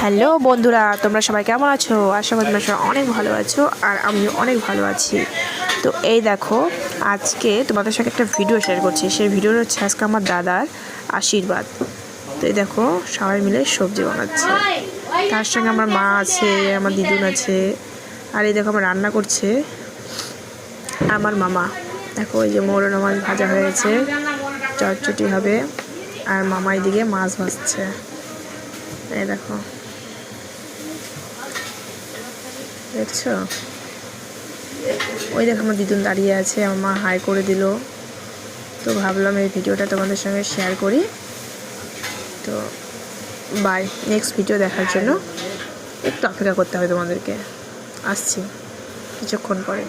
Hello বন্ধুরা, তোমরা সবাই কেমন আছো? আশা করি তোমরা সবাই অনেক ভালো আছো, আর আমিও অনেক ভালো আছি। তো এই দেখো, আজকে তোমাদের সাথে একটা ভিডিও শেয়ার করছি। সেই ভিডিওটা হচ্ছে আজকে আমার দাদার আশীর্বাদ। তো এই দেখো, সবাই মিলে সবজি বানাচ্ছে, তার সঙ্গে আমার মা আছে, আমার দিদুন আছে, আর এই দেখো আমার রান্না করছে আমার মামা। দেখো এই যে মৌরলা মাছ ভাজা হয়েছে, চটচটি হবে, আর মামা এদিকে মাছ ভাজছে। এই দেখো, দেখছো? ওই দেখো আমার দিদুন দাঁড়িয়ে আছে, আমার মা হাই করে দিল। তো ভাবলাম এই ভিডিওটা তোমাদের সঙ্গে শেয়ার করি। তো বাই, নেক্সট ভিডিও দেখার জন্য একটু অপেক্ষা করতে হবে তোমাদেরকে। আসছি কিছুক্ষণ পরে।